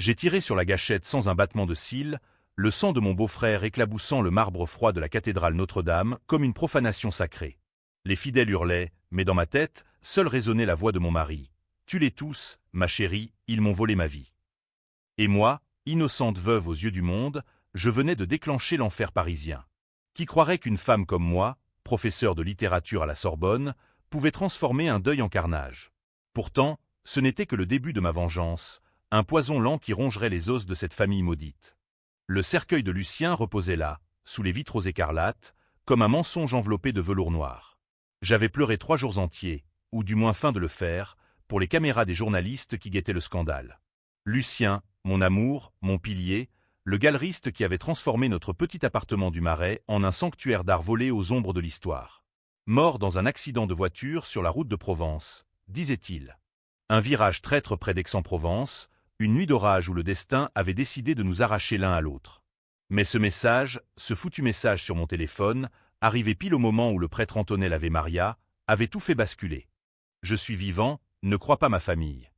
J'ai tiré sur la gâchette sans un battement de cils, le sang de mon beau-frère éclaboussant le marbre froid de la cathédrale Notre-Dame comme une profanation sacrée. Les fidèles hurlaient, mais dans ma tête, seule résonnait la voix de mon mari. « Tue-les tous, ma chérie, ils m'ont volé ma vie. » Et moi, innocente veuve aux yeux du monde, je venais de déclencher l'enfer parisien. Qui croirait qu'une femme comme moi, professeur de littérature à la Sorbonne, pouvait transformer un deuil en carnage? Pourtant, ce n'était que le début de ma vengeance, un poison lent qui rongerait les os de cette famille maudite. Le cercueil de Lucien reposait là, sous les vitraux écarlates, comme un mensonge enveloppé de velours noir. J'avais pleuré 3 jours entiers, ou du moins fin de le faire, pour les caméras des journalistes qui guettaient le scandale. Lucien, mon amour, mon pilier, le galeriste qui avait transformé notre petit appartement du Marais en un sanctuaire d'art volé aux ombres de l'histoire. Mort dans un accident de voiture sur la route de Provence, disait-il. Un virage traître près d'Aix-en-Provence, une nuit d'orage où le destin avait décidé de nous arracher l'un à l'autre. Mais ce message, ce foutu message sur mon téléphone, arrivé pile au moment où le prêtre entonnait l'Ave Maria, avait tout fait basculer. Je suis vivant, ne crois pas ma famille.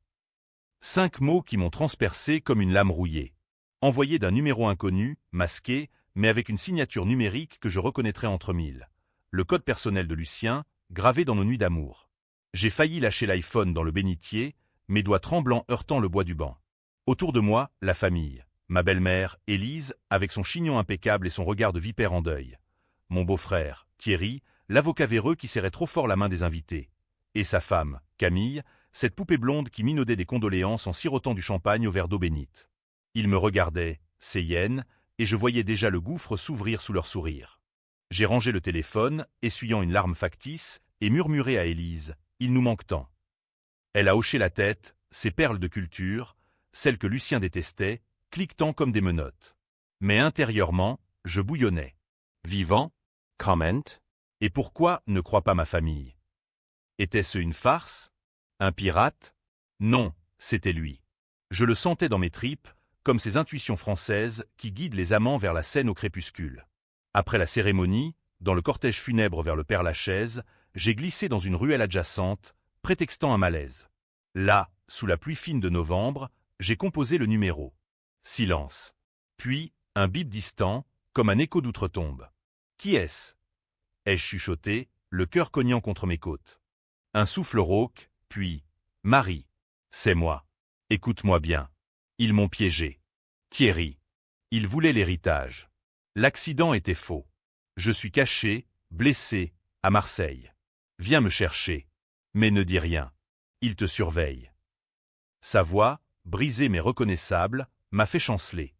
5 mots qui m'ont transpercé comme une lame rouillée. Envoyé d'un numéro inconnu, masqué, mais avec une signature numérique que je reconnaîtrais entre mille. Le code personnel de Lucien, gravé dans nos nuits d'amour. J'ai failli lâcher l'iPhone dans le bénitier, mes doigts tremblants heurtant le bois du banc. Autour de moi, la famille. Ma belle-mère, Élise, avec son chignon impeccable et son regard de vipère en deuil. Mon beau-frère, Thierry, l'avocat véreux qui serrait trop fort la main des invités. Et sa femme, Camille, cette poupée blonde qui minaudait des condoléances en sirotant du champagne au verre d'eau bénite. Ils me regardaient, ces hyènes, et je voyais déjà le gouffre s'ouvrir sous leur sourire. J'ai rangé le téléphone, essuyant une larme factice, et murmuré à Élise, « Il nous manque tant. » Elle a hoché la tête, ses perles de culture, celles que Lucien détestait, cliquetant comme des menottes. Mais intérieurement, je bouillonnais. Vivant? Comment? Et pourquoi ne croit pas ma famille? Était-ce une farce? Un pirate? Non, c'était lui. Je le sentais dans mes tripes, comme ces intuitions françaises qui guident les amants vers la Seine au crépuscule. Après la cérémonie, dans le cortège funèbre vers le Père-Lachaise, j'ai glissé dans une ruelle adjacente, prétextant un malaise. Là, sous la pluie fine de novembre, j'ai composé le numéro. Silence. Puis, un bip distant, comme un écho d'outre-tombe. Qui est-ce? Ai-je chuchoté, le cœur cognant contre mes côtes. Un souffle rauque, puis « Marie, c'est moi. Écoute-moi bien. Ils m'ont piégé. Thierry. Ils voulaient l'héritage. L'accident était faux. Je suis caché, blessé, à Marseille. Viens me chercher. Mais ne dis rien. Ils te surveillent. » Sa voix, brisée mais reconnaissable, m'a fait chanceler.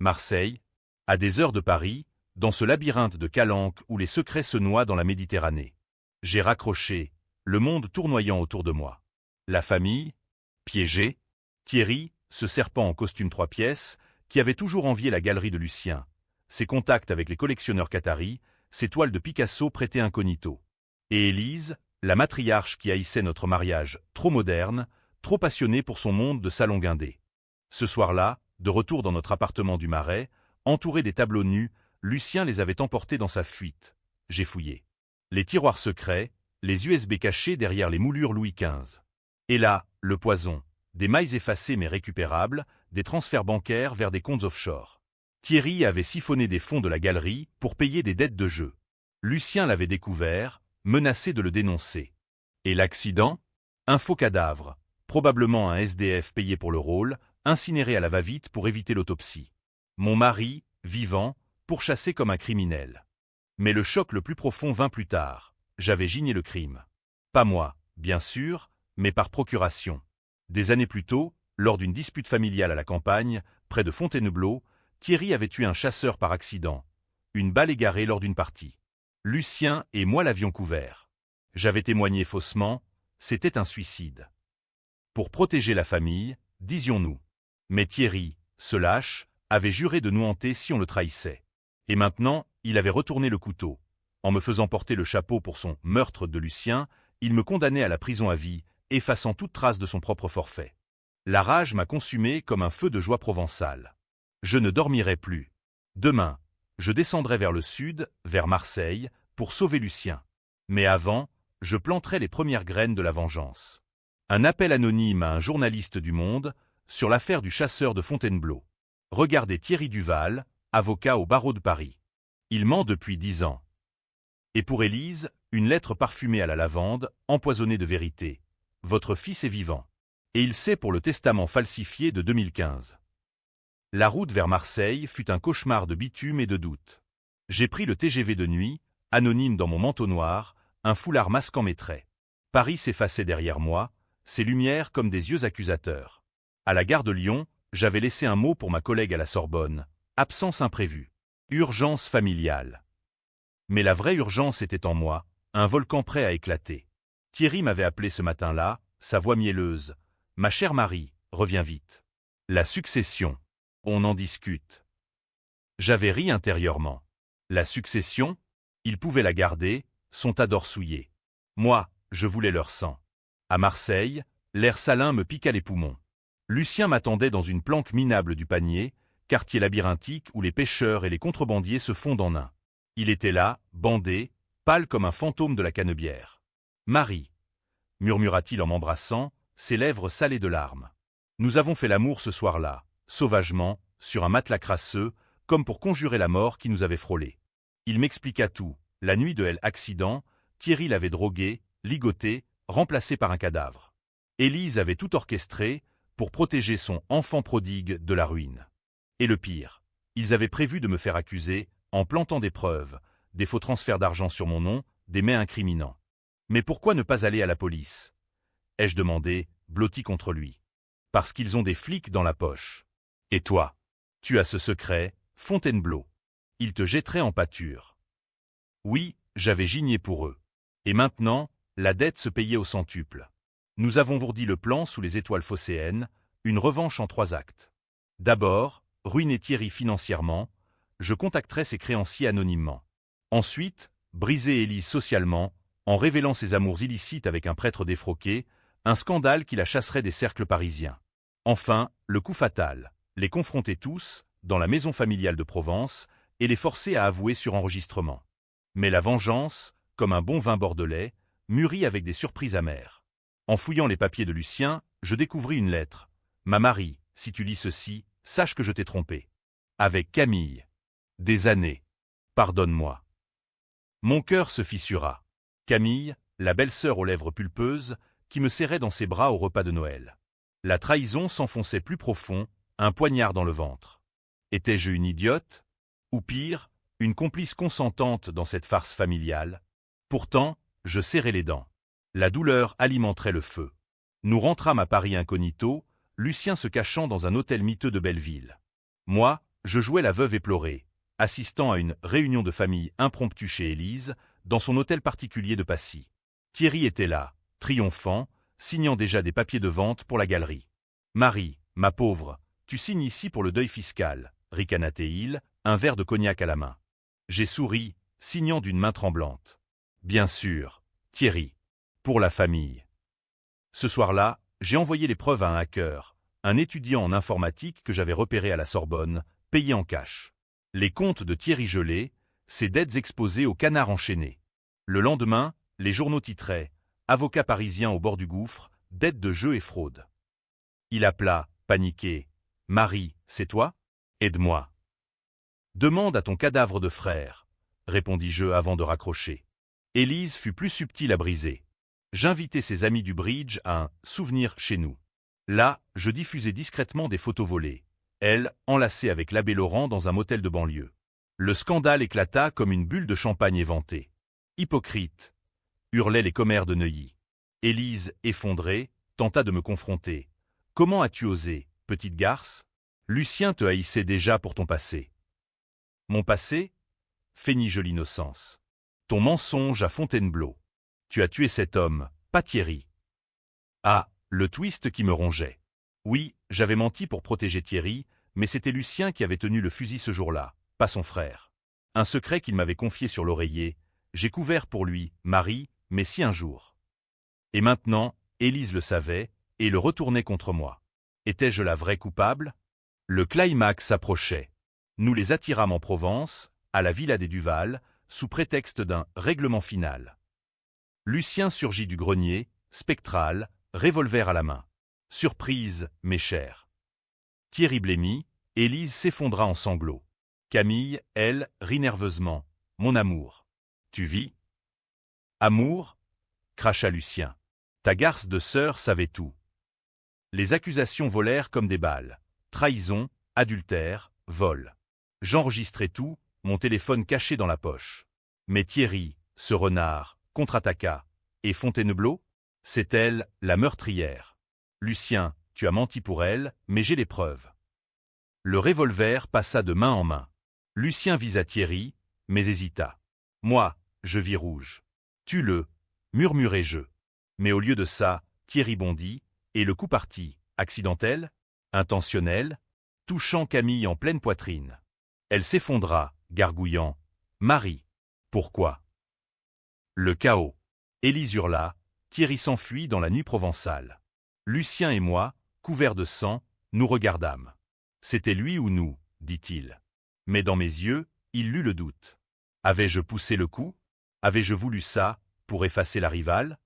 Marseille, à des heures de Paris, dans ce labyrinthe de calanques où les secrets se noient dans la Méditerranée. J'ai raccroché, le monde tournoyant autour de moi. La famille, piégée, Thierry, ce serpent en costume 3 pièces, qui avait toujours envié la galerie de Lucien, ses contacts avec les collectionneurs qataris, ses toiles de Picasso prêtées incognito. Et Élise, la matriarche qui haïssait notre mariage, trop moderne, trop passionnée pour son monde de salon guindé. Ce soir-là, de retour dans notre appartement du Marais, entouré des tableaux nus, Lucien les avait emportés dans sa fuite. J'ai fouillé. Les tiroirs secrets, les USB cachés derrière les moulures Louis XV. Et là, le poison, des mailles effacées mais récupérables, des transferts bancaires vers des comptes offshore. Thierry avait siphonné des fonds de la galerie pour payer des dettes de jeu. Lucien l'avait découvert, menacé de le dénoncer. Et l'accident? Un faux cadavre, probablement un SDF payé pour le rôle, incinéré à la va-vite pour éviter l'autopsie. Mon mari, vivant, pourchassé comme un criminel. Mais le choc le plus profond vint plus tard. J'avais gigné le crime. Pas moi, bien sûr, mais par procuration. Des années plus tôt, lors d'une dispute familiale à la campagne, près de Fontainebleau, Thierry avait tué un chasseur par accident. Une balle égarée lors d'une partie. Lucien et moi l'avions couvert. J'avais témoigné faussement, c'était un suicide. Pour protéger la famille, disions-nous. Mais Thierry, ce lâche, avait juré de nous hanter si on le trahissait. Et maintenant, il avait retourné le couteau. En me faisant porter le chapeau pour son meurtre de Lucien, il me condamnait à la prison à vie, effaçant toute trace de son propre forfait. La rage m'a consumé comme un feu de joie provençale. Je ne dormirai plus. Demain, je descendrai vers le sud, vers Marseille, pour sauver Lucien. Mais avant, je planterai les premières graines de la vengeance. Un appel anonyme à un journaliste du Monde, sur l'affaire du chasseur de Fontainebleau. Regardez Thierry Duval, avocat au barreau de Paris. Il ment depuis 10 ans. Et pour Élise, une lettre parfumée à la lavande, empoisonnée de vérité. Votre fils est vivant. Et il sait pour le testament falsifié de 2015. La route vers Marseille fut un cauchemar de bitume et de doute. J'ai pris le TGV de nuit, anonyme dans mon manteau noir, un foulard masquant mes traits. Paris s'effaçait derrière moi, ses lumières comme des yeux accusateurs. À la gare de Lyon, j'avais laissé un mot pour ma collègue à la Sorbonne. Absence imprévue. Urgence familiale. Mais la vraie urgence était en moi, un volcan prêt à éclater. Thierry m'avait appelé ce matin-là, sa voix mielleuse. « Ma chère Marie, reviens vite. » La succession. On en discute. J'avais ri intérieurement. La succession, ils pouvaient la garder, son tas d'or souillé. Moi, je voulais leur sang. À Marseille, l'air salin me piqua les poumons. Lucien m'attendait dans une planque minable du Panier, quartier labyrinthique où les pêcheurs et les contrebandiers se fondent en un. Il était là, bandé, pâle comme un fantôme de la Canebière. « Marie » murmura-t-il en m'embrassant, ses lèvres salées de larmes. Nous avons fait l'amour ce soir-là, sauvagement, sur un matelas crasseux, comme pour conjurer la mort qui nous avait frôlés. Il m'expliqua tout. La nuit de l'accident, Thierry l'avait drogué, ligoté, remplacé par un cadavre. Élise avait tout orchestré pour protéger son enfant prodigue de la ruine. Et le pire, ils avaient prévu de me faire accuser, en plantant des preuves, des faux transferts d'argent sur mon nom, des mets incriminants. Mais pourquoi ne pas aller à la police? Ai-je demandé, blotti contre lui. Parce qu'ils ont des flics dans la poche. Et toi? Tu as ce secret, Fontainebleau. Ils te jetteraient en pâture. Oui, j'avais gigné pour eux. Et maintenant, la dette se payait au centuple. Nous avons ourdi le plan sous les étoiles phocéennes, une revanche en 3 actes. D'abord, ruiner Thierry financièrement, je contacterai ses créanciers anonymement. Ensuite, briser Élise socialement, en révélant ses amours illicites avec un prêtre défroqué, un scandale qui la chasserait des cercles parisiens. Enfin, le coup fatal, les confronter tous, dans la maison familiale de Provence, et les forcer à avouer sur enregistrement. Mais la vengeance, comme un bon vin bordelais, mûrit avec des surprises amères. En fouillant les papiers de Lucien, je découvris une lettre. « Ma Marie, si tu lis ceci, sache que je t'ai trompé. Avec Camille. Des années. Pardonne-moi. » Mon cœur se fissura. Camille, la belle-sœur aux lèvres pulpeuses, qui me serrait dans ses bras au repas de Noël. La trahison s'enfonçait plus profond, un poignard dans le ventre. Étais-je une idiote? Ou pire, une complice consentante dans cette farce familiale? Pourtant, je serrais les dents. La douleur alimenterait le feu. Nous rentrâmes à Paris incognito, Lucien se cachant dans un hôtel miteux de Belleville. Moi, je jouais la veuve éplorée, assistant à une réunion de famille impromptue chez Élise, dans son hôtel particulier de Passy. Thierry était là, triomphant, signant déjà des papiers de vente pour la galerie. « Marie, ma pauvre, tu signes ici pour le deuil fiscal, » ricana-t-il, un verre de cognac à la main. J'ai souri, signant d'une main tremblante. « Bien sûr, Thierry. Pour la famille. » Ce soir-là, j'ai envoyé les preuves à un hacker, un étudiant en informatique que j'avais repéré à la Sorbonne, payé en cash. Les comptes de Thierry gelés, ses dettes exposées au canard enchaîné. Le lendemain, les journaux titraient « Avocat parisien au bord du gouffre, dettes de jeu et fraude ». Il appela, paniqué. « Marie, c'est toi? Aide-moi. »« Demande à ton cadavre de frère, » répondis-je avant de raccrocher. Élise fut plus subtile à briser. J'invitai ses amis du bridge à un « souvenir chez nous ». Là, je diffusai discrètement des photos volées. Elle, enlacée avec l'abbé Laurent dans un motel de banlieue. Le scandale éclata comme une bulle de champagne éventée. « Hypocrite !» hurlaient les commères de Neuilly. Élise, effondrée, tenta de me confronter. « Comment as-tu osé, petite garce? Lucien te haïssait déjà pour ton passé. » « Mon passé ?» feignit-je l'innocence. « Ton mensonge à Fontainebleau. Tu as tué cet homme, pas Thierry. » Ah, le twist qui me rongeait. Oui, j'avais menti pour protéger Thierry, mais c'était Lucien qui avait tenu le fusil ce jour-là, pas son frère. Un secret qu'il m'avait confié sur l'oreiller. J'ai couvert pour lui, Marie, mais si un jour. Et maintenant, Élise le savait, et le retournait contre moi. Étais-je la vraie coupable? Le climax s'approchait. Nous les attirâmes en Provence, à la villa des Duval, sous prétexte d'un règlement final. Lucien surgit du grenier, spectral, revolver à la main. Surprise, mes chers. Thierry blêmit, Élise s'effondra en sanglots. Camille, elle, rit nerveusement. « Mon amour. Tu vis ?»« Amour ?» cracha Lucien. « Ta garce de sœur savait tout. » Les accusations volèrent comme des balles. Trahison, adultère, vol. J'enregistrai tout, mon téléphone caché dans la poche. Mais Thierry, ce renard, contre-attaqua. Et Fontainebleau? C'est elle, la meurtrière. Lucien, tu as menti pour elle, mais j'ai les preuves. Le revolver passa de main en main. Lucien visa Thierry, mais hésita. Moi, je vis rouge. Tue-le, murmurai-je. Mais au lieu de ça, Thierry bondit, et le coup partit, accidentel, intentionnel, touchant Camille en pleine poitrine. Elle s'effondra, gargouillant. Marie. Pourquoi? Le chaos. Élise hurla, Thierry s'enfuit dans la nuit provençale. Lucien et moi, couverts de sang, nous regardâmes. C'était lui ou nous, dit-il. Mais dans mes yeux, il lut le doute. Avais-je poussé le coup? Avais-je voulu ça, pour effacer la rivale?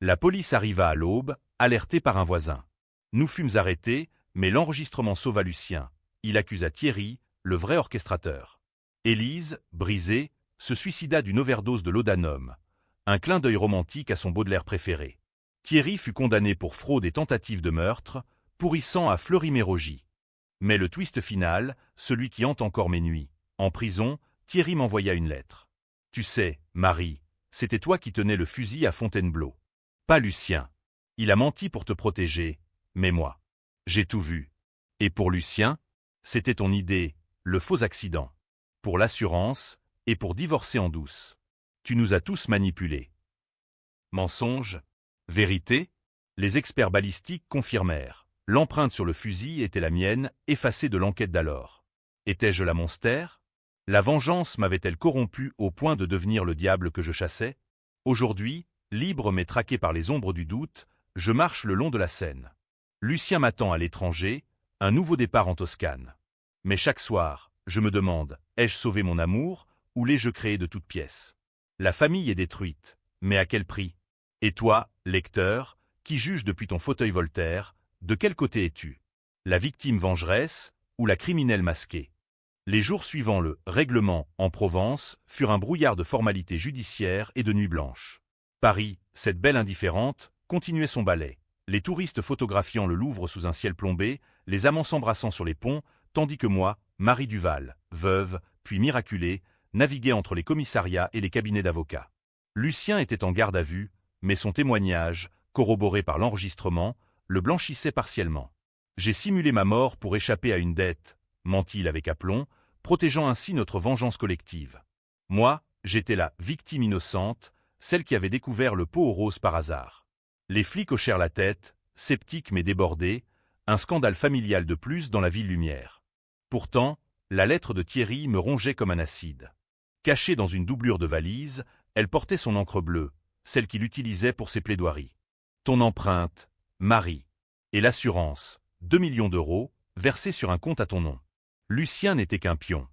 La police arriva à l'aube, alertée par un voisin. Nous fûmes arrêtés, mais l'enregistrement sauva Lucien. Il accusa Thierry, le vrai orchestrateur. Élise, brisée, se suicida d'une overdose de laudanum. Un clin d'œil romantique à son Baudelaire préféré. Thierry fut condamné pour fraude et tentative de meurtre, pourrissant à Fleury-Mérogis. Mais le twist final, celui qui hante encore mes nuits. En prison, Thierry m'envoya une lettre. Tu sais, Marie, c'était toi qui tenais le fusil à Fontainebleau. Pas Lucien. Il a menti pour te protéger, mais moi. J'ai tout vu. Et pour Lucien, c'était ton idée, le faux accident. Pour l'assurance, et pour divorcer en douce. Tu nous as tous manipulés. Mensonge? Vérité? Les experts balistiques confirmèrent. L'empreinte sur le fusil était la mienne, effacée de l'enquête d'alors. Étais-je la monstère? La vengeance m'avait-elle corrompu au point de devenir le diable que je chassais? Aujourd'hui, libre mais traqué par les ombres du doute, je marche le long de la Seine. Lucien m'attend à l'étranger, un nouveau départ en Toscane. Mais chaque soir, je me demande, ai-je sauvé mon amour, ou l'ai-je créé de toutes pièces? La famille est détruite, mais à quel prix? Et toi, lecteur, qui juge depuis ton fauteuil Voltaire, de quel côté es-tu? La victime vengeresse ou la criminelle masquée? Les jours suivant le « règlement » en Provence furent un brouillard de formalités judiciaires et de nuits blanches. Paris, cette belle indifférente, continuait son ballet. Les touristes photographiant le Louvre sous un ciel plombé, les amants s'embrassant sur les ponts, tandis que moi, Marie Duval, veuve, puis miraculée, naviguait entre les commissariats et les cabinets d'avocats. Lucien était en garde à vue, mais son témoignage, corroboré par l'enregistrement, le blanchissait partiellement. J'ai simulé ma mort pour échapper à une dette, ment-il avec aplomb, protégeant ainsi notre vengeance collective. Moi, j'étais la victime innocente, celle qui avait découvert le pot aux roses par hasard. Les flics hochèrent la tête, sceptiques mais débordés, un scandale familial de plus dans la ville lumière. Pourtant, la lettre de Thierry me rongeait comme un acide. Cachée dans une doublure de valise, elle portait son encre bleue, celle qu'il utilisait pour ses plaidoiries. Ton empreinte, Marie. Et l'assurance, 2 millions d'euros, versés sur un compte à ton nom. Lucien n'était qu'un pion.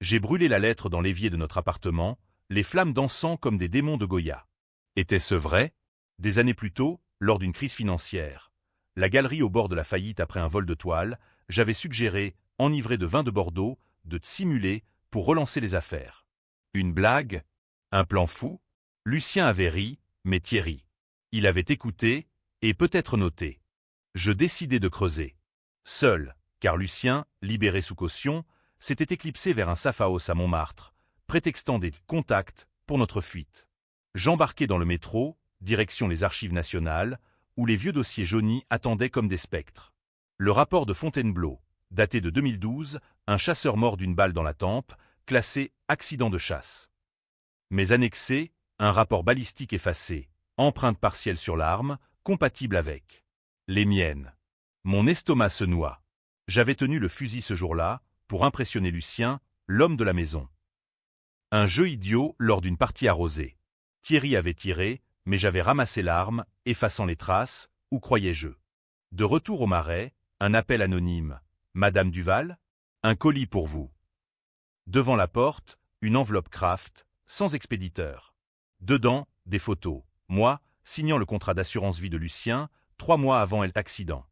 J'ai brûlé la lettre dans l'évier de notre appartement, les flammes dansant comme des démons de Goya. Était-ce vrai? Des années plus tôt, lors d'une crise financière, la galerie au bord de la faillite après un vol de toile, j'avais suggéré, enivré de vin de Bordeaux, de simuler pour relancer les affaires. Une blague? Un plan fou? Lucien avait ri, mais Thierry. Il avait écouté, et peut-être noté. Je décidai de creuser. Seul, car Lucien, libéré sous caution, s'était éclipsé vers un Saphaos à Montmartre, prétextant des contacts pour notre fuite. J'embarquai dans le métro, direction les archives nationales, où les vieux dossiers jaunis attendaient comme des spectres. Le rapport de Fontainebleau, daté de 2012, un chasseur mort d'une balle dans la tempe, classé accident de chasse. Mais annexé, un rapport balistique effacé, empreinte partielle sur l'arme, compatible avec les miennes. Mon estomac se noua. J'avais tenu le fusil ce jour-là, pour impressionner Lucien, l'homme de la maison. Un jeu idiot lors d'une partie arrosée. Thierry avait tiré, mais j'avais ramassé l'arme, effaçant les traces, où croyais-je? De retour au marais, un appel anonyme. Madame Duval? Un colis pour vous. Devant la porte, une enveloppe Kraft, sans expéditeur. Dedans, des photos. Moi, signant le contrat d'assurance vie de Lucien, 3 mois avant l'accident.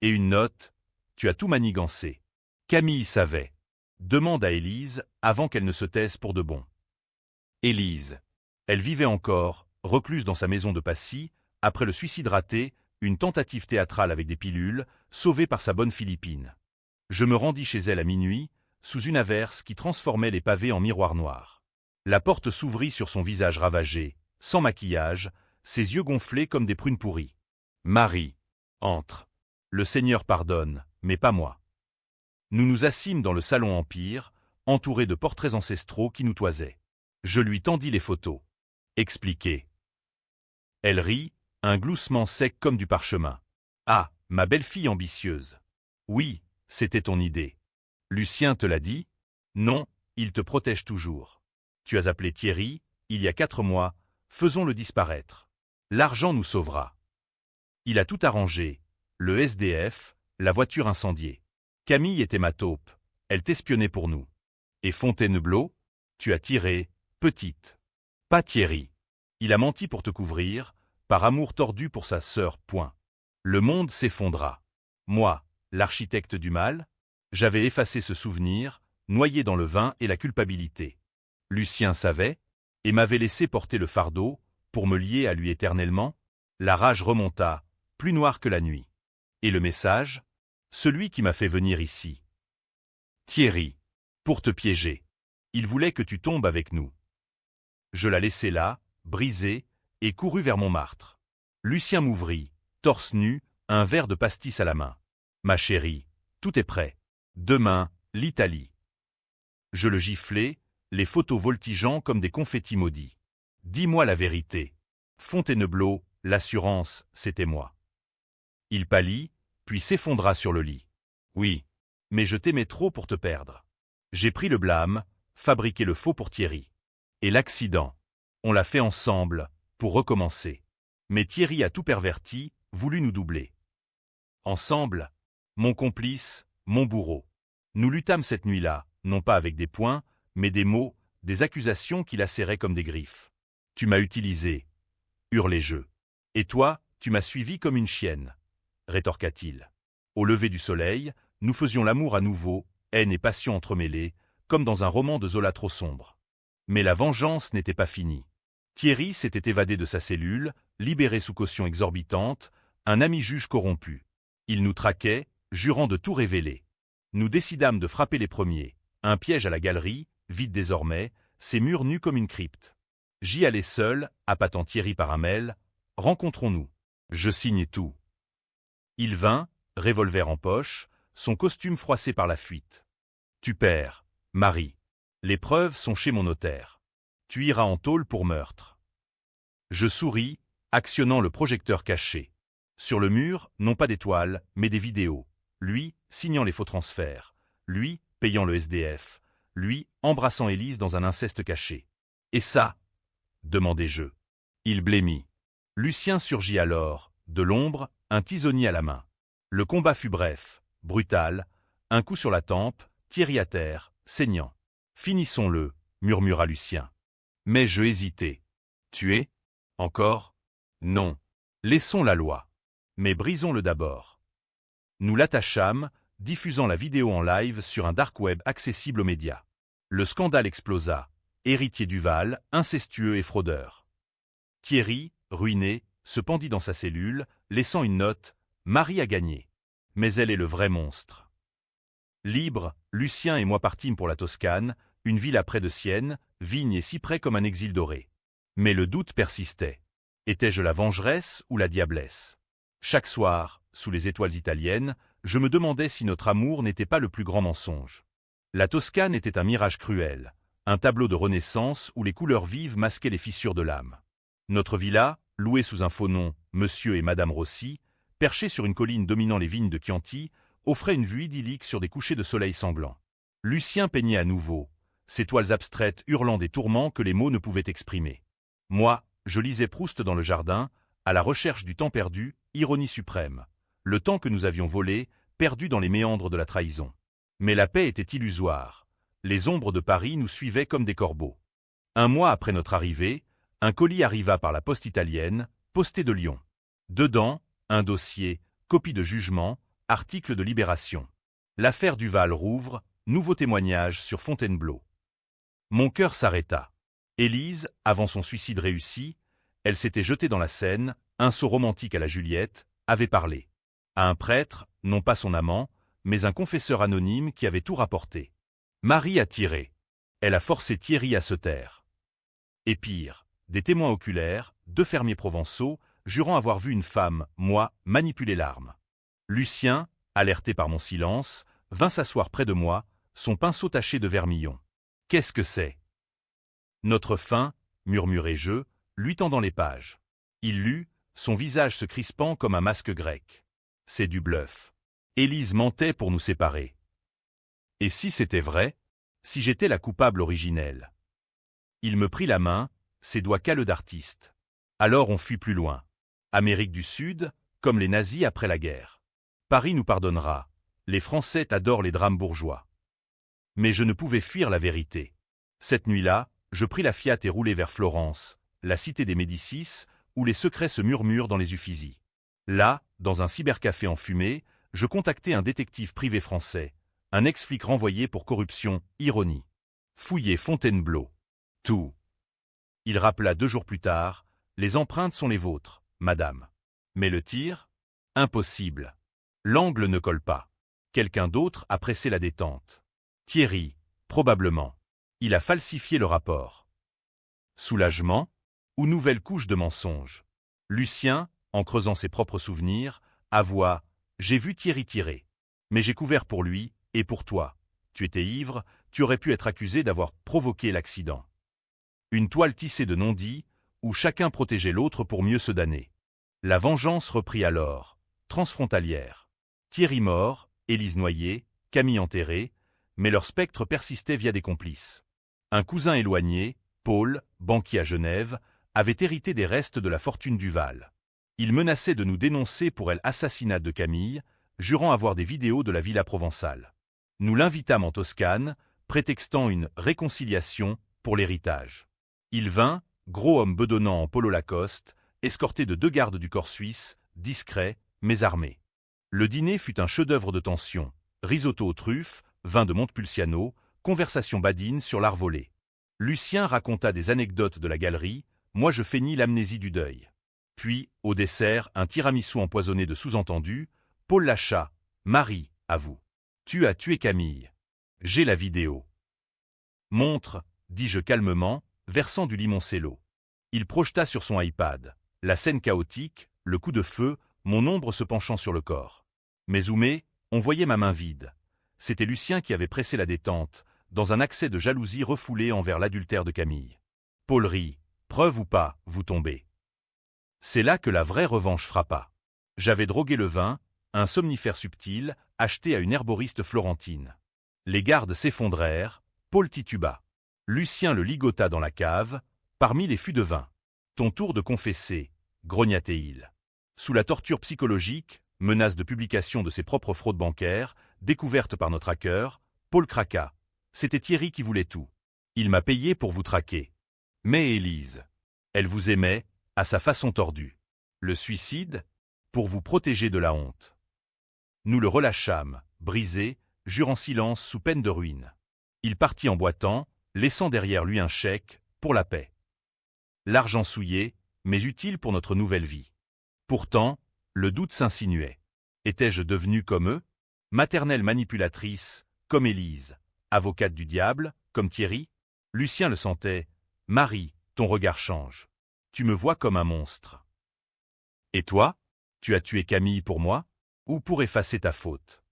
Et une note. tu as tout manigancé. Camille savait. Demande à Élise, avant qu'elle ne se taise pour de bon. Élise. Elle vivait encore, recluse dans sa maison de Passy, après le suicide raté, une tentative théâtrale avec des pilules, sauvée par sa bonne Philippine. Je me rendis chez elle à minuit, sous une averse qui transformait les pavés en miroirs noirs. La porte s'ouvrit sur son visage ravagé, sans maquillage, ses yeux gonflés comme des prunes pourries. Marie. Entre. Le Seigneur pardonne, mais pas moi. Nous nous assîmes dans le salon Empire, entourés de portraits ancestraux qui nous toisaient. Je lui tendis les photos. Expliquez. Elle rit, un gloussement sec comme du parchemin. Ah, ma belle-fille ambitieuse. Oui, c'était ton idée. Lucien te l'a dit? Non, il te protège toujours. Tu as appelé Thierry, il y a 4 mois, faisons-le disparaître. L'argent nous sauvera. Il a tout arrangé, le SDF, la voiture incendiée. Camille était ma taupe, elle t'espionnait pour nous. Et Fontainebleau? Tu as tiré, petite. Pas Thierry. Il a menti pour te couvrir, par amour tordu pour sa sœur, point. Le monde s'effondra. Moi, l'architecte du mal, j'avais effacé ce souvenir, noyé dans le vin et la culpabilité. Lucien savait, et m'avait laissé porter le fardeau, pour me lier à lui éternellement. La rage remonta, plus noire que la nuit. Et le message? Celui qui m'a fait venir ici. Thierry. Pour te piéger. Il voulait que tu tombes avec nous. Je la laissai là, brisée, et courus vers Montmartre. Lucien m'ouvrit, torse nu, un verre de pastis à la main. Ma chérie, tout est prêt. Demain, l'Italie. Je le giflai, les photos voltigeant comme des confettis maudits. Dis-moi la vérité. Fontainebleau, l'assurance, c'était moi. Il pâlit, puis s'effondra sur le lit. Oui, mais je t'aimais trop pour te perdre. J'ai pris le blâme, fabriqué le faux pour Thierry. Et l'accident. On l'a fait ensemble, pour recommencer. Mais Thierry a tout perverti, voulu nous doubler. Ensemble, mon complice, mon bourreau. Nous luttâmes cette nuit-là, non pas avec des poings, mais des mots, des accusations qui lacéraient comme des griffes. Tu m'as utilisé, hurlai-je. Et toi, tu m'as suivi comme une chienne, rétorqua-t-il. Au lever du soleil, nous faisions l'amour à nouveau, haine et passion entremêlées, comme dans un roman de Zola trop sombre. Mais la vengeance n'était pas finie. Thierry s'était évadé de sa cellule, libéré sous caution exorbitante, un ami juge corrompu. Il nous traquait, jurant de tout révéler. Nous décidâmes de frapper les premiers. Un piège à la galerie, vide désormais, ses murs nus comme une crypte. J'y allais seul, appâtant Thierry par un mail. Rencontrons-nous. Je signe tout. Il vint, revolver en poche, son costume froissé par la fuite. Tu perds, Marie. Les preuves sont chez mon notaire. Tu iras en tôle pour meurtre. Je souris, actionnant le projecteur caché. Sur le mur, non pas d'étoiles, mais des vidéos. Lui, signant les faux transferts. Lui, payant le SDF. Lui, embrassant Élise dans un inceste caché. Et ça? Demandai-je. Il blêmit. Lucien surgit alors, de l'ombre, un tisonnier à la main. Le combat fut bref, brutal, un coup sur la tempe, Thierry à terre, saignant. Finissons-le, murmura Lucien. Mais je hésitais. Tuer? Encore? Non. Laissons la loi. Mais brisons-le d'abord. Nous l'attachâmes, diffusant la vidéo en live sur un dark web accessible aux médias. Le scandale explosa. Héritier Duval, incestueux et fraudeur. Thierry, ruiné, se pendit dans sa cellule, laissant une note « Marie a gagné. Mais elle est le vrai monstre ». Libre, Lucien et moi partîmes pour la Toscane, une villa près de Sienne, vignes et cyprès comme un exil doré. Mais le doute persistait. Étais-je la vengeresse ou la diablesse? Chaque soir, sous les étoiles italiennes, je me demandais si notre amour n'était pas le plus grand mensonge. La Toscane était un mirage cruel, un tableau de Renaissance où les couleurs vives masquaient les fissures de l'âme. Notre villa, louée sous un faux nom, Monsieur et Madame Rossi, perchée sur une colline dominant les vignes de Chianti, offrait une vue idyllique sur des couchers de soleil sanglants. Lucien peignait à nouveau, ses toiles abstraites hurlant des tourments que les mots ne pouvaient exprimer. Moi, je lisais Proust dans le jardin, à la recherche du temps perdu, ironie suprême. Le temps que nous avions volé, perdu dans les méandres de la trahison. Mais la paix était illusoire. Les ombres de Paris nous suivaient comme des corbeaux. Un mois après notre arrivée, un colis arriva par la poste italienne, posté de Lyon. Dedans, un dossier, copie de jugement, article de Libération. L'affaire Duval rouvre, nouveau témoignage sur Fontainebleau. Mon cœur s'arrêta. Élise, avant son suicide réussi, elle s'était jetée dans la Seine, un saut romantique à la Juliette, avait parlé. À un prêtre, non pas son amant, mais un confesseur anonyme qui avait tout rapporté. Marie a tiré. Elle a forcé Thierry à se taire. Et pire, des témoins oculaires, 2 fermiers provençaux, jurant avoir vu une femme, moi, manipuler l'arme. Lucien, alerté par mon silence, vint s'asseoir près de moi, son pinceau taché de vermillon. « Qu'est-ce que c'est » ? Notre fin, murmurai-je, lui tendant les pages. Il lut, son visage se crispant comme un masque grec. C'est du bluff. Élise mentait pour nous séparer. Et si c'était vrai, si j'étais la coupable originelle? Il me prit la main, ses doigts calleux d'artiste. Alors on fuit plus loin. Amérique du Sud, comme les nazis après la guerre. Paris nous pardonnera. Les Français adorent les drames bourgeois. Mais je ne pouvais fuir la vérité. Cette nuit-là, je pris la Fiat et roulai vers Florence, la cité des Médicis, où les secrets se murmurent dans les Uffizi. Là, dans un cybercafé enfumé, je contactai un détective privé français, un ex-flic renvoyé pour corruption, ironie. Fouillez Fontainebleau. Tout. Il rappela 2 jours plus tard, les empreintes sont les vôtres, madame. Mais le tir? Impossible. L'angle ne colle pas. Quelqu'un d'autre a pressé la détente. Thierry, probablement. Il a falsifié le rapport. Soulagement? Ou nouvelle couche de mensonges? Lucien, en creusant ses propres souvenirs, avoua « J'ai vu Thierry tirer. Mais j'ai couvert pour lui, et pour toi. Tu étais ivre, tu aurais pu être accusé d'avoir provoqué l'accident. » Une toile tissée de non-dits, où chacun protégeait l'autre pour mieux se damner. La vengeance reprit alors, transfrontalière. Thierry mort, Élise noyée, Camille enterrée, mais leur spectre persistait via des complices. Un cousin éloigné, Paul, banquier à Genève, avait hérité des restes de la fortune Duval. Il menaçait de nous dénoncer pour l'assassinat de Camille, jurant avoir des vidéos de la villa provençale. Nous l'invitâmes en Toscane, prétextant une réconciliation pour l'héritage. Il vint, gros homme bedonnant en polo Lacoste, escorté de 2 gardes du corps suisse, discrets, mais armés. Le dîner fut un chef-d'œuvre de tension, risotto aux truffes, vin de Montepulciano, conversation badine sur l'art volé. Lucien raconta des anecdotes de la galerie, moi je feignis l'amnésie du deuil. Puis, au dessert, un tiramisu empoisonné de sous-entendus, Paul lâcha, « Marie, à vous. Tu as tué Camille. J'ai la vidéo. » Montre, dis-je calmement, versant du limoncello. Il projeta sur son iPad. La scène chaotique, le coup de feu, mon ombre se penchant sur le corps. Mais zoomé, on voyait ma main vide. C'était Lucien qui avait pressé la détente, dans un accès de jalousie refoulé envers l'adultère de Camille. Paul rit, preuve ou pas, vous tombez. C'est là que la vraie revanche frappa. J'avais drogué le vin, un somnifère subtil, acheté à une herboriste florentine. Les gardes s'effondrèrent, Paul tituba. Lucien le ligota dans la cave, parmi les fûts de vin. Ton tour de confesser, grognatait-il. Sous la torture psychologique, menace de publication de ses propres fraudes bancaires, découverte par notre hacker, Paul craqua. C'était Thierry qui voulait tout. Il m'a payé pour vous traquer. Mais Élise, elle vous aimait, à sa façon tordue. Le suicide, pour vous protéger de la honte. Nous le relâchâmes, brisé, jurant silence sous peine de ruine. Il partit en boitant, laissant derrière lui un chèque, pour la paix. L'argent souillé, mais utile pour notre nouvelle vie. Pourtant, le doute s'insinuait. Étais-je devenue comme eux? Maternelle manipulatrice, comme Élise. Avocate du diable, comme Thierry? Lucien le sentait. Marie, ton regard change. Tu me vois comme un monstre. Et toi? Tu as tué Camille pour moi? Ou pour effacer ta faute?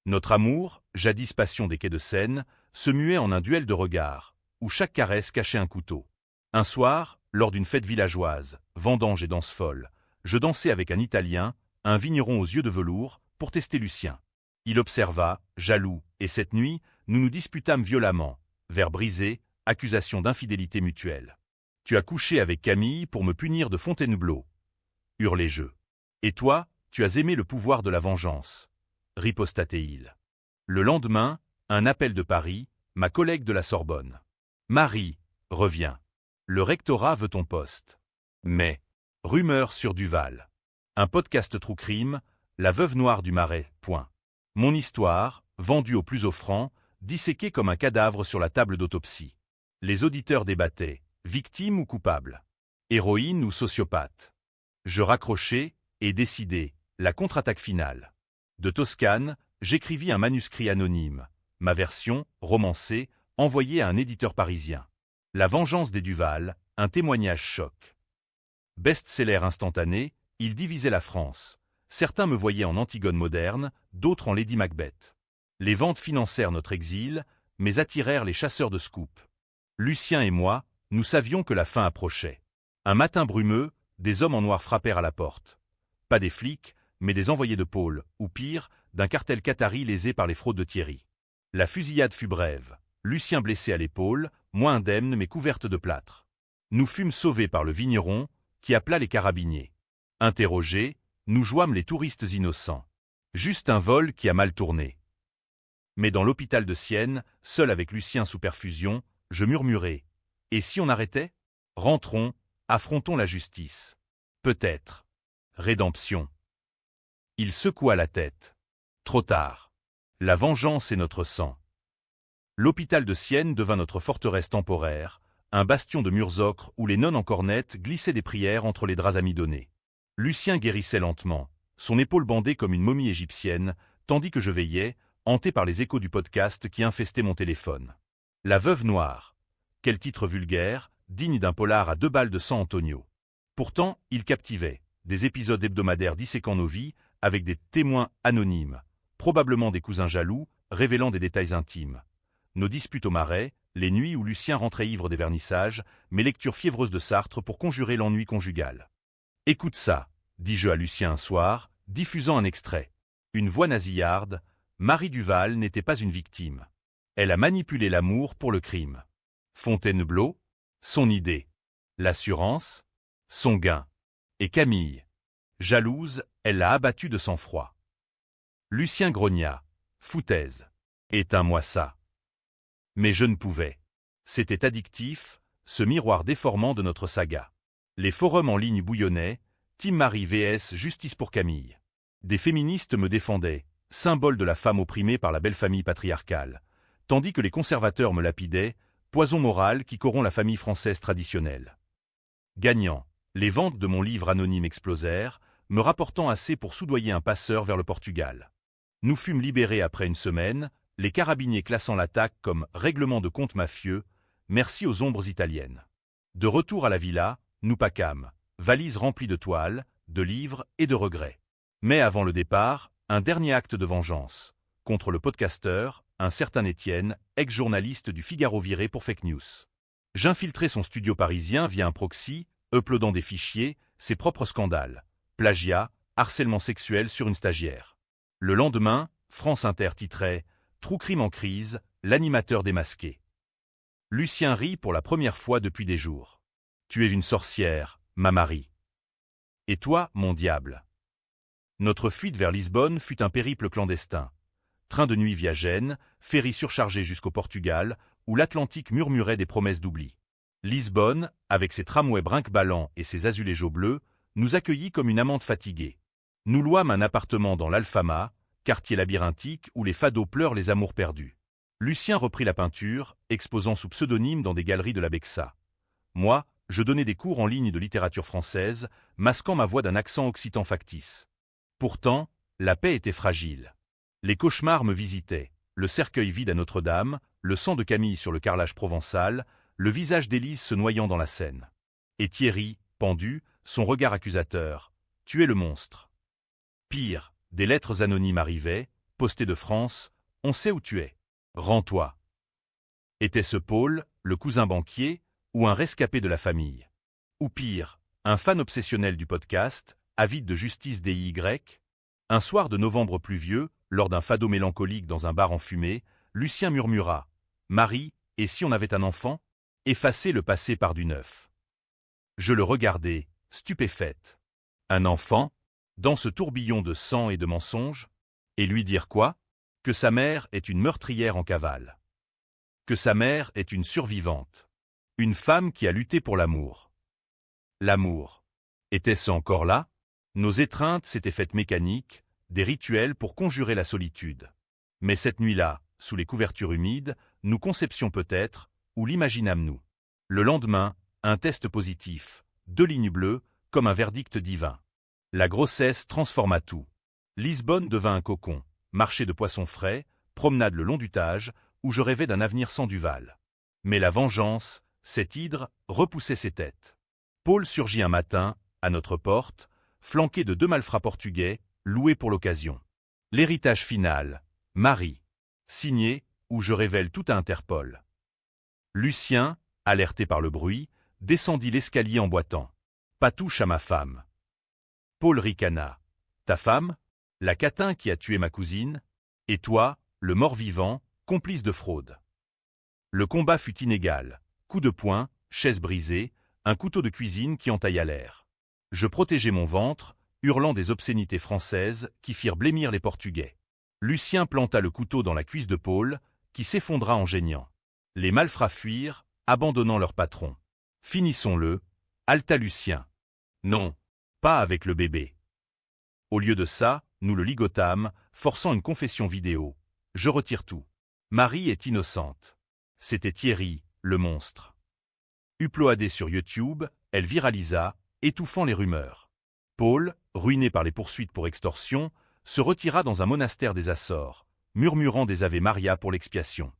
Notre amour, jadis passion des quais de Seine, se muait en un duel de regards, où chaque caresse cachait un couteau. Un soir, lors d'une fête villageoise, vendange et danse folle, je dansais avec un Italien, un vigneron aux yeux de velours, pour tester Lucien. Il observa, jaloux, et cette nuit, nous nous disputâmes violemment, vers brisé, accusation d'infidélité mutuelle. Tu as couché avec Camille pour me punir de Fontainebleau, hurlai-je. Et toi, tu as aimé le pouvoir de la vengeance, riposta-t-il. Le lendemain, un appel de Paris, ma collègue de la Sorbonne. Marie, reviens. Le rectorat veut ton poste. Mais, rumeur sur Duval. Un podcast True Crime, la veuve noire du Marais, point. Mon histoire, vendue au plus offrant, disséquée comme un cadavre sur la table d'autopsie. Les auditeurs débattaient, victime ou coupable, héroïne ou sociopathe. Je raccrochais et décidais, la contre-attaque finale. De Toscane, j'écrivis un manuscrit anonyme, ma version, romancée, envoyée à un éditeur parisien. La vengeance des Duval, un témoignage choc. Best-seller instantané, il divisait la France. Certains me voyaient en Antigone moderne, d'autres en Lady Macbeth. Les ventes financèrent notre exil, mais attirèrent les chasseurs de scoop. Lucien et moi, nous savions que la fin approchait. Un matin brumeux, des hommes en noir frappèrent à la porte. Pas des flics, mais des envoyés de Paul, ou pire, d'un cartel qatari lésé par les fraudes de Thierry. La fusillade fut brève. Lucien blessé à l'épaule, moi indemne mais couverte de plâtre. Nous fûmes sauvés par le vigneron, qui appela les carabiniers. Interrogés, nous jouâmes les touristes innocents. Juste un vol qui a mal tourné. Mais dans l'hôpital de Sienne, seul avec Lucien sous perfusion, je murmurai. Et si on arrêtait? Rentrons, affrontons la justice. Peut-être. Rédemption. Il secoua la tête. Trop tard. La vengeance est notre sang. L'hôpital de Sienne devint notre forteresse temporaire, un bastion de murs ocre où les nonnes en cornette glissaient des prières entre les draps amidonnés. Lucien guérissait lentement, son épaule bandée comme une momie égyptienne, tandis que je veillais, hanté par les échos du podcast qui infestait mon téléphone. La veuve noire. Quel titre vulgaire, digne d'un polar à 2 balles de sang Antonio. Pourtant, il captivait, des épisodes hebdomadaires disséquant nos vies, avec des témoins anonymes, probablement des cousins jaloux, révélant des détails intimes. Nos disputes au marais, les nuits où Lucien rentrait ivre des vernissages, mes lectures fiévreuses de Sartre pour conjurer l'ennui conjugal. « Écoute ça », dis-je à Lucien un soir, diffusant un extrait. Une voix nasillarde, Marie Duval n'était pas une victime. Elle a manipulé l'amour pour le crime. Fontainebleau, son idée. L'assurance, son gain. Et Camille, jalouse, elle l'a abattue de sang-froid. Lucien grogna, foutaise. Éteins-moi ça. Mais je ne pouvais. C'était addictif, ce miroir déformant de notre saga. Les forums en ligne bouillonnaient, Team Marie vs Justice pour Camille. Des féministes me défendaient, symbole de la femme opprimée par la belle famille patriarcale, tandis que les conservateurs me lapidaient, poison moral qui corrompt la famille française traditionnelle. Gagnant, les ventes de mon livre anonyme explosèrent, me rapportant assez pour soudoyer un passeur vers le Portugal. Nous fûmes libérés après une semaine, les carabiniers classant l'attaque comme règlement de compte mafieux, merci aux ombres italiennes. De retour à la villa, nous pâquâmes, valises remplies de toiles, de livres et de regrets. Mais avant le départ, un dernier acte de vengeance, contre le podcasteur, un certain Étienne, ex-journaliste du Figaro viré pour fake news. J'infiltrai son studio parisien via un proxy, uploadant des fichiers, ses propres scandales, plagiat, harcèlement sexuel sur une stagiaire. Le lendemain, France Inter titrait « True crime en crise, l'animateur démasqué ». Lucien rit pour la première fois depuis des jours. « Tu es une sorcière, ma Marie. Et toi, mon diable ?» Notre fuite vers Lisbonne fut un périple clandestin. Train de nuit via Gênes, ferry surchargé jusqu'au Portugal, où l'Atlantique murmurait des promesses d'oubli. Lisbonne, avec ses tramways brinque-ballants et ses azulégeaux bleus, nous accueillit comme une amante fatiguée. Nous louâmes un appartement dans l'Alfama, quartier labyrinthique où les fados pleurent les amours perdus. Lucien reprit la peinture, exposant sous pseudonyme dans des galeries de la Bexa. Moi, je donnais des cours en ligne de littérature française, masquant ma voix d'un accent occitan factice. Pourtant, la paix était fragile. Les cauchemars me visitaient, le cercueil vide à Notre-Dame, le sang de Camille sur le carrelage provençal, le visage d'Élise se noyant dans la Seine. Et Thierry, pendu, son regard accusateur. « Tu es le monstre. » Pire, des lettres anonymes arrivaient, postées de France. « On sait où tu es. Rends-toi. » Était-ce Paul, le cousin banquier, ou un rescapé de la famille? Ou pire, un fan obsessionnel du podcast, avide de justice DIY? Un soir de novembre pluvieux, lors d'un fado mélancolique dans un bar enfumé, Lucien murmura « Marie, et si on avait un enfant ?» Effacer le passé par du neuf. Je le regardais, stupéfaite. Un enfant? Dans ce tourbillon de sang et de mensonges? Et lui dire quoi? Que sa mère est une meurtrière en cavale. Que sa mère est une survivante. Une femme qui a lutté pour l'amour. L'amour. Était-ce encore là? Nos étreintes s'étaient faites mécaniques, des rituels pour conjurer la solitude. Mais cette nuit-là, sous les couvertures humides, nous conceptions peut-être, ou l'imaginâmes-nous. Le lendemain, un test positif, 2 lignes bleues, comme un verdict divin. La grossesse transforma tout. Lisbonne devint un cocon, marché de poissons frais, promenade le long du Tage, où je rêvais d'un avenir sans Duval. Mais la vengeance, cette hydre, repoussait ses têtes. Paul surgit un matin, à notre porte, flanqué de 2 malfrats portugais, loués pour l'occasion. L'héritage final, Marie. Signé, où je révèle tout à Interpol. Lucien, alerté par le bruit, descendit l'escalier en boitant. Pas touche à ma femme. Paul ricana. Ta femme? La catin qui a tué ma cousine? Et toi, le mort-vivant, complice de fraude. Le combat fut inégal. Coup de poing, chaise brisée, un couteau de cuisine qui entailla l'air. Je protégeai mon ventre, hurlant des obscénités françaises qui firent blêmir les Portugais. Lucien planta le couteau dans la cuisse de Paul, qui s'effondra en geignant. Les malfrats fuirent, abandonnant leur patron. Finissons-le, halta Lucien. Non, pas avec le bébé. Au lieu de ça, nous le ligotâmes, forçant une confession vidéo. Je retire tout. Marie est innocente. C'était Thierry, le monstre. Uploadée sur YouTube, elle viralisa, étouffant les rumeurs. Paul, ruiné par les poursuites pour extorsion, se retira dans un monastère des Açores, murmurant des Ave Maria pour l'expiation.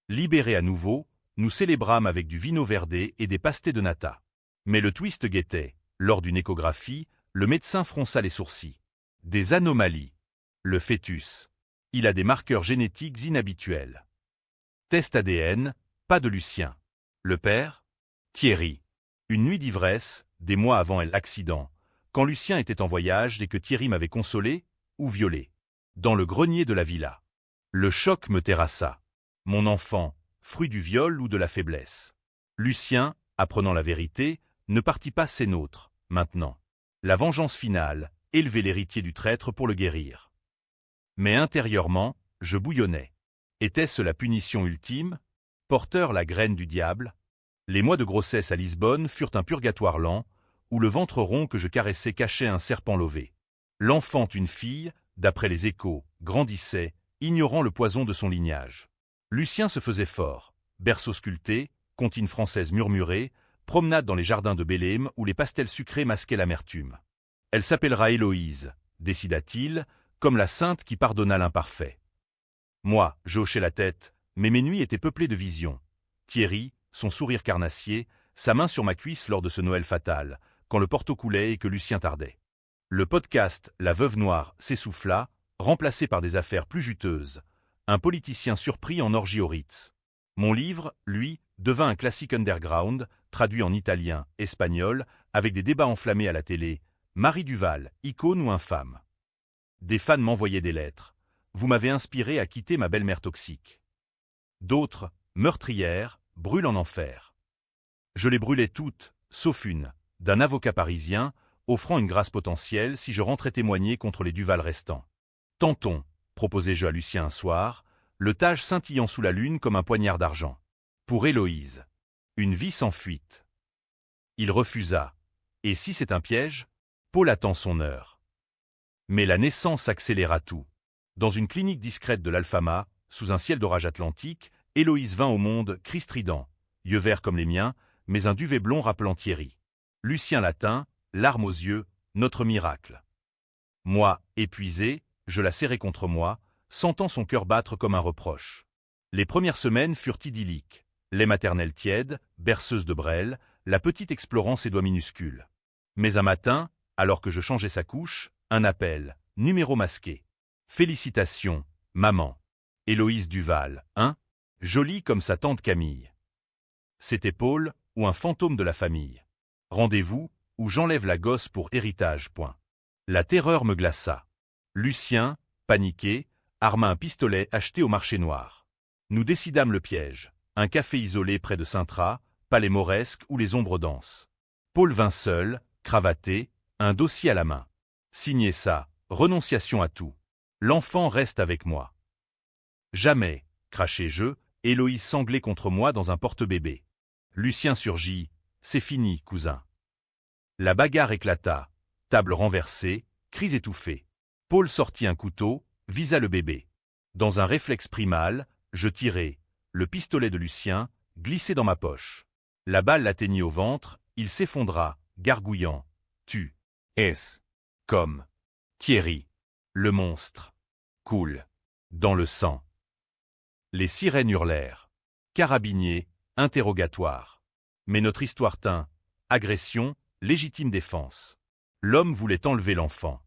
Libérés à nouveau, nous célébrâmes avec du vino verde et des pastés de nata. Mais le twist guettait. Lors d'une échographie, le médecin fronça les sourcils. Des anomalies. Le fœtus. Il a des marqueurs génétiques inhabituels. Test ADN, pas de Lucien. Le père? Thierry. Une nuit d'ivresse, des mois avant l'accident, quand Lucien était en voyage et que Thierry m'avait consolé, ou violé. Dans le grenier de la villa. Le choc me terrassa. Mon enfant, fruit du viol ou de la faiblesse. Lucien, apprenant la vérité, ne partit pas ses nôtres, maintenant. La vengeance finale, élever l'héritier du traître pour le guérir. Mais intérieurement, je bouillonnais. Était-ce la punition ultime? Porteur la graine du diable? Les mois de grossesse à Lisbonne furent un purgatoire lent, où le ventre rond que je caressais cachait un serpent lové. L'enfant, une fille, d'après les échos, grandissait, ignorant le poison de son lignage. Lucien se faisait fort, berceau sculpté, comptine française murmurée, promenade dans les jardins de Bélém où les pastels sucrés masquaient l'amertume. Elle s'appellera Héloïse, décida-t-il, comme la sainte qui pardonna l'imparfait. Moi, je hochai la tête, mais mes nuits étaient peuplées de visions. Thierry, son sourire carnassier, sa main sur ma cuisse lors de ce Noël fatal, quand le porto coulait et que Lucien tardait. Le podcast La Veuve Noire s'essouffla, remplacé par des affaires plus juteuses. Un politicien surpris en orgie au Ritz. Mon livre, lui, devint un classique underground, traduit en italien, espagnol, avec des débats enflammés à la télé. Marie Duval, icône ou infâme? Des fans m'envoyaient des lettres. Vous m'avez inspiré à quitter ma belle-mère toxique. D'autres, meurtrières, brûlent en enfer. Je les brûlais toutes, sauf une, d'un avocat parisien, offrant une grâce potentielle si je rentrais témoigner contre les Duval restants. Tentons, proposai-je à Lucien un soir, le Tage scintillant sous la lune comme un poignard d'argent. Pour Héloïse. Une vie sans fuite. Il refusa. Et si c'est un piège? Paul attend son heure. Mais la naissance accéléra tout. Dans une clinique discrète de l'Alfama, sous un ciel d'orage atlantique, Héloïse vint au monde, cri strident, yeux verts comme les miens, mais un duvet blond rappelant Thierry. Lucien Latin, larmes aux yeux, notre miracle. Moi, épuisé, je la serrai contre moi, sentant son cœur battre comme un reproche. Les premières semaines furent idylliques. Lait maternel tiède, berceuse de Brel, la petite explorant ses doigts minuscules. Mais un matin, alors que je changeais sa couche, un appel, numéro masqué. Félicitations, maman. Héloïse Duval, hein? Jolie comme sa tante Camille. C'était Paul, ou un fantôme de la famille. Rendez-vous, où j'enlève la gosse pour héritage. La terreur me glaça. Lucien, paniqué, arma un pistolet acheté au marché noir. Nous décidâmes le piège. Un café isolé près de Cintra, pas les mauresques ou les ombres denses. Paul vint seul, cravaté, un dossier à la main. Signez ça, renonciation à tout. L'enfant reste avec moi. Jamais, crachai-je, Héloïse sanglait contre moi dans un porte-bébé. Lucien surgit, c'est fini, cousin. La bagarre éclata, table renversée, cris étouffés. Paul sortit un couteau, visa le bébé. Dans un réflexe primal, je tirai. Le pistolet de Lucien, glissé dans ma poche. La balle l'atteignit au ventre, il s'effondra, gargouillant. Tu es comme Thierry, le monstre. Coule dans le sang. Les sirènes hurlèrent. Carabinier, interrogatoire. Mais notre histoire tint. Agression, légitime défense. L'homme voulait enlever l'enfant.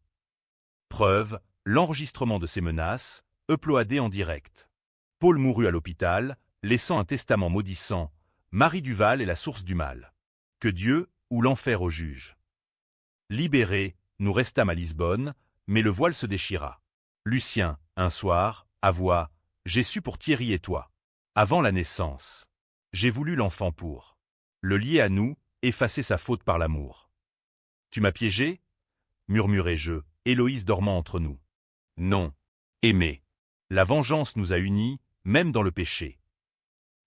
Preuve, l'enregistrement de ses menaces, uploadé en direct. Paul mourut à l'hôpital, laissant un testament maudissant. Marie Duval est la source du mal. Que Dieu ou l'enfer au juge. Libérés, nous restâmes à Lisbonne, mais le voile se déchira. Lucien, un soir, avoua, j'ai su pour Thierry et toi. Avant la naissance. J'ai voulu l'enfant pour le lier à nous, effacer sa faute par l'amour. Tu m'as piégé? Murmurai-je, Héloïse dormant entre nous. Non. Aimer. La vengeance nous a unis, même dans le péché.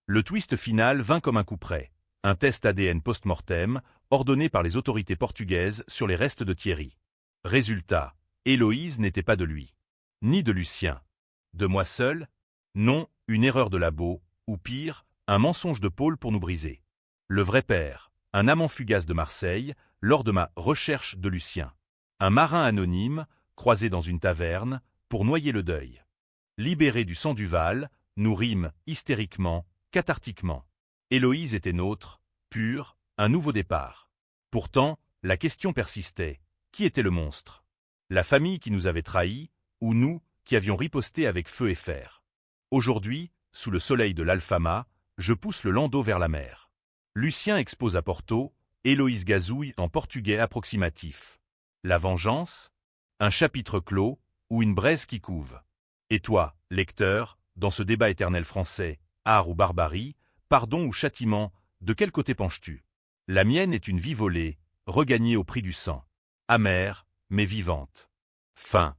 Le twist final vint comme un coup près. Un test ADN post-mortem, ordonné par les autorités portugaises sur les restes de Thierry. Résultat, Héloïse n'était pas de lui. Ni de Lucien. De moi seul? Non, une erreur de labo, ou pire, un mensonge de Paul pour nous briser. Le vrai père, un amant fugace de Marseille, lors de ma recherche de Lucien. Un marin anonyme, croisé dans une taverne, pour noyer le deuil. Libéré du sang Duval, nous rîmes hystériquement, cathartiquement. Héloïse était nôtre, pure, un nouveau départ. Pourtant, la question persistait. Qui était le monstre? La famille qui nous avait trahis, ou nous, qui avions riposté avec feu et fer? Aujourd'hui, sous le soleil de l'Alfama, je pousse le landau vers la mer. Lucien expose à Porto, Héloïse gazouille en portugais approximatif. La vengeance? Un chapitre clos, ou une braise qui couve. Et toi, lecteur, dans ce débat éternel français, art ou barbarie, pardon ou châtiment, de quel côté penches-tu? La mienne est une vie volée, regagnée au prix du sang. Amère, mais vivante. Fin.